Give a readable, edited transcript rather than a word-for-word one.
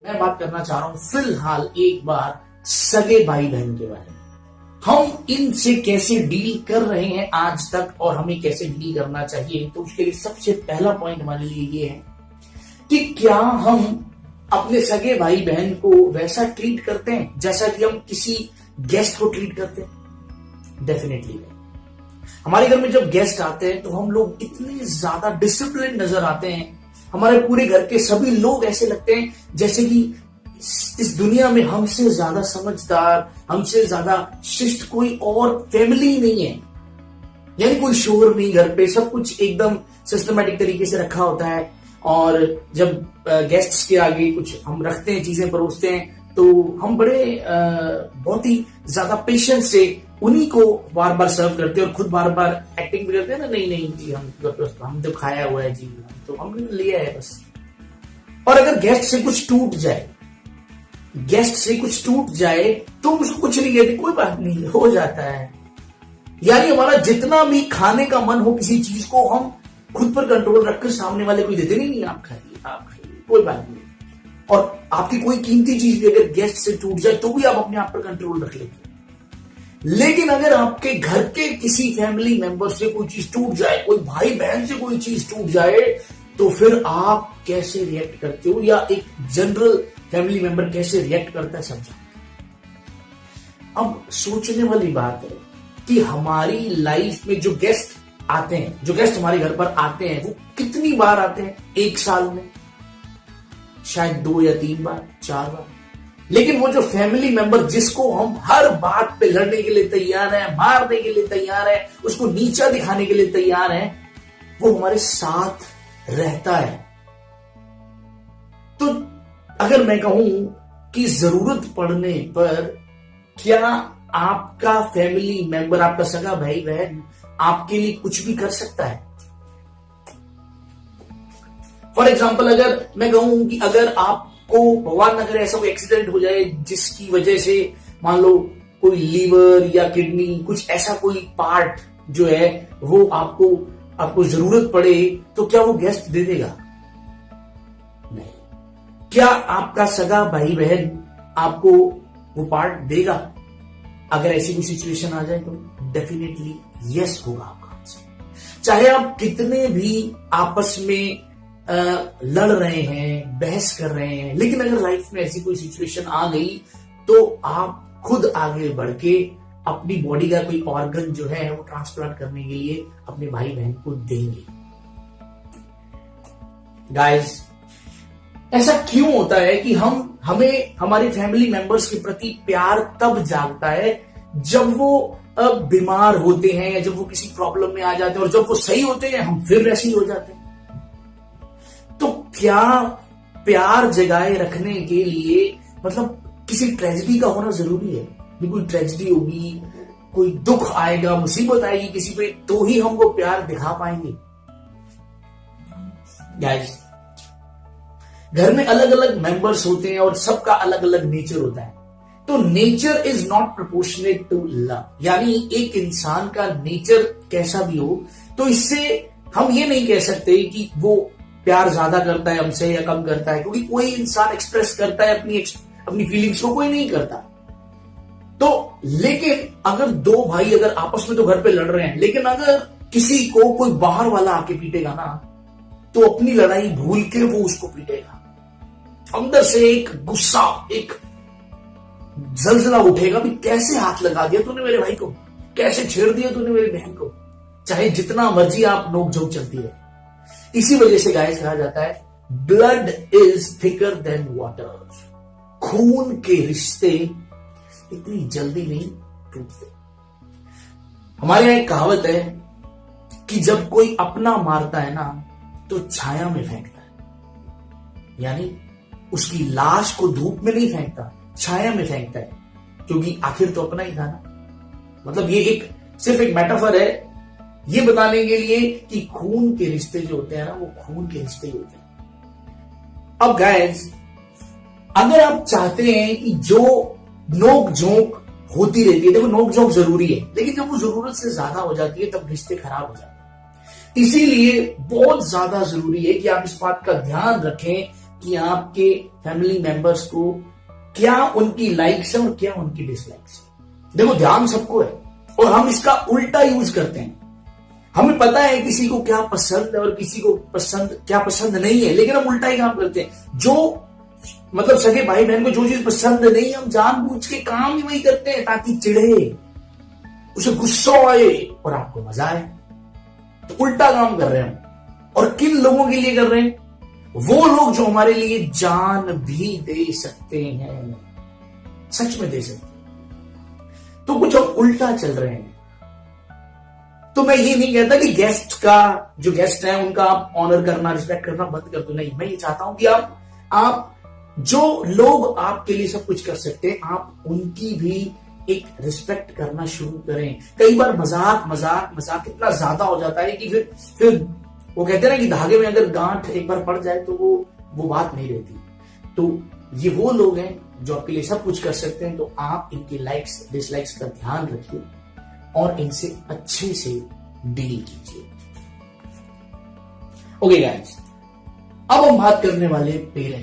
मैं बात करना चाह रहा हूं फिलहाल एक बार सगे भाई बहन के बारे में। हम इनसे कैसे डील कर रहे हैं आज तक और हमें कैसे डील करना चाहिए। तो उसके लिए सबसे पहला पॉइंट हमारे लिए ये है कि क्या हम अपने सगे भाई बहन को वैसा ट्रीट करते हैं जैसा कि हम किसी गेस्ट को ट्रीट करते हैं? डेफिनेटली नहीं। हमारे घर में जब गेस्ट आते हैं तो हम लोग इतने ज्यादा डिसिप्लिन नजर आते हैं। हमारे पूरे घर के सभी लोग ऐसे लगते हैं जैसे कि इस दुनिया में हमसे ज्यादा समझदार, हमसे ज्यादा शिष्ट कोई और फैमिली ही नहीं है। यानी कोई शोर नहीं घर पे, सब कुछ एकदम सिस्टमेटिक तरीके से रखा होता है। और जब गेस्ट्स के आगे कुछ हम रखते हैं, चीजें परोसते हैं, तो हम बड़े बहुत ही ज्यादा पेशेंस से उन्हीं को बार बार सर्व करते हैं और खुद बार बार एक्टिंग भी करते हैं ना, नहीं नहीं जी हम तो खाया हुआ है जी, तो हमने लिया है बस। और अगर गेस्ट से कुछ टूट जाए तो उसको कुछ नहीं कहते, कोई बात नहीं, हो जाता है। यानी हमारा जितना भी खाने का मन हो किसी चीज को, हम खुद पर कंट्रोल रखकर सामने वाले को देते नहीं, आप खाइए कोई बात नहीं। और आपकी कोई कीमती चीज भी अगर गेस्ट से टूट जाए तो भी आप अपने आप पर कंट्रोल रख लेते। लेकिन अगर आपके घर के किसी फैमिली मेंबर से कोई चीज टूट जाए, कोई भाई बहन से कोई चीज टूट जाए, तो फिर आप कैसे रिएक्ट करते हो, या एक जनरल फैमिली मेंबर कैसे रिएक्ट करता है, समझा। अब सोचने वाली बात है कि हमारी लाइफ में जो गेस्ट आते हैं, जो गेस्ट हमारे घर पर आते हैं, वो कितनी बार आते हैं एक साल में? शायद 2 या 3 बार, 4 बार। लेकिन वो जो फैमिली मेंबर जिसको हम हर बात पे लड़ने के लिए तैयार हैं, मारने के लिए तैयार हैं, उसको नीचा दिखाने के लिए तैयार हैं, वो हमारे साथ रहता है। तो अगर मैं कहूं कि जरूरत पड़ने पर क्या आपका फैमिली मेंबर, आपका सगा भाई बहन आपके लिए कुछ भी कर सकता है? फॉर एग्जाम्पल, अगर मैं कहूं कि अगर आपको भगवान न करे ऐसा कोई एक्सीडेंट हो जाए जिसकी वजह से मान लो कोई लीवर या किडनी, कुछ ऐसा कोई पार्ट जो है वो आपको जरूरत पड़े, तो क्या वो गेस्ट दे देगा? नहीं। क्या आपका सगा भाई बहन आपको वो पार्ट देगा? अगर ऐसी कोई सिचुएशन आ जाए तो डेफिनेटली यस होगा आपका आंसर। चाहे आप कितने भी आपस में लड़ रहे हैं, बहस कर रहे हैं, लेकिन अगर लाइफ में ऐसी कोई सिचुएशन आ गई तो आप खुद आगे बढ़ के अपनी बॉडी का कोई ऑर्गन जो है वो ट्रांसप्लांट करने के लिए अपने भाई बहन को देंगे। गाइस, ऐसा क्यों होता है कि हमें हमारे फैमिली मेंबर्स के प्रति प्यार तब जागता है जब वो बीमार होते हैं या जब वो किसी प्रॉब्लम में आ जाते हैं, और जब वो सही होते हैं हम फिर वैसे ही हो जाते हैं। तो क्या प्यार जगाए रखने के लिए मतलब किसी ट्रेजेडी का होना जरूरी है? कोई ट्रेजेडी होगी, कोई दुख आएगा, मुसीबत आएगी किसी पे, तो ही हम वो प्यार दिखा पाएंगे। गाइस, घर में अलग अलग मेंबर्स होते हैं और सबका अलग अलग नेचर होता है। तो nature is not proportionate to love. यानी एक इंसान का नेचर कैसा भी हो, तो इससे हम ये नहीं कह सकते कि वो प्यार ज्यादा करता है हमसे या कम करता है, क्योंकि कोई इंसान एक्सप्रेस करता है अपनी फीलिंग्स को, कोई नहीं करता। तो लेकिन अगर 2 भाई अगर आपस में तो घर पे लड़ रहे हैं, लेकिन अगर किसी को कोई बाहर वाला आके पीटेगा ना, तो अपनी लड़ाई भूल के वो उसको पीटेगा। अंदर से एक गुस्सा, एक जलजला उठेगा भी, कैसे हाथ लगा दिया तूने मेरे भाई को, कैसे छेड़ दिया तूने मेरी बहन को, चाहे जितना मर्जी आप नोकझोंक चलती है। इसी वजह से गाइस कहा जाता है blood is thicker than water. खून के रिश्ते इतनी जल्दी नहीं टूटते। हमारे यहां एक कहावत है कि जब कोई अपना मारता है ना तो छाया में फेंकता है। यानी उसकी लाश को धूप में नहीं फेंकता, छाया में फेंकता है, क्योंकि आखिर तो अपना ही था ना। मतलब ये सिर्फ एक मेटाफर है ये बताने के लिए कि खून के रिश्ते जो होते हैं ना, वो खून के रिश्ते ही होते हैं। अब गाइस, अगर आप चाहते हैं कि जो नोक झोंक होती रहती है, देखो नोक झोंक जरूरी है, लेकिन जब वो जरूरत से ज्यादा हो जाती है तब रिश्ते खराब हो जाते हैं। इसीलिए बहुत ज्यादा जरूरी है कि आप इस बात का ध्यान रखें कि आपके फैमिली मेंबर्स को क्या उनकी लाइक्स है और क्या उनकी डिसलाइक्स है। देखो ध्यान सबको है और हम इसका उल्टा यूज करते हैं। हमें पता है किसी को क्या पसंद है और किसी को क्या पसंद नहीं है, लेकिन हम उल्टा ही काम करते हैं। जो मतलब सगे भाई बहन को जो चीज पसंद नहीं है हम जानबूझ के काम ही वही करते हैं ताकि चिढ़े, उसे गुस्सा आए और आपको मजा आए। तो उल्टा काम कर रहे हैं हम। और किन लोगों के लिए कर रहे हैं? वो लोग जो हमारे लिए जान भी दे सकते हैं, सच में दे सकते हैं। तो कुछ हम उल्टा चल रहे हैं। तो मैं ये नहीं कहता कि जो गेस्ट है उनका आप ऑनर करना, रिस्पेक्ट करना बंद कर दो। नहीं, मैं ये चाहता हूं कि आप जो लोग आपके लिए सब कुछ कर सकते हैं आप उनकी भी एक रिस्पेक्ट करना शुरू करें। कई बार मजाक इतना ज्यादा हो जाता है कि फिर वो कहते हैं ना कि धागे में अगर गांठ एक बार पड़ जाए तो वो बात नहीं रहती। तो ये वो लोग हैं जो आपके लिए सब कुछ कर सकते हैं। तो आप इनकी लाइक्स डिसलाइक्स का ध्यान रखिए और इनसे अच्छे से डील कीजिए। ओके गाइस, अब हम बात करने वाले पेरेंट्स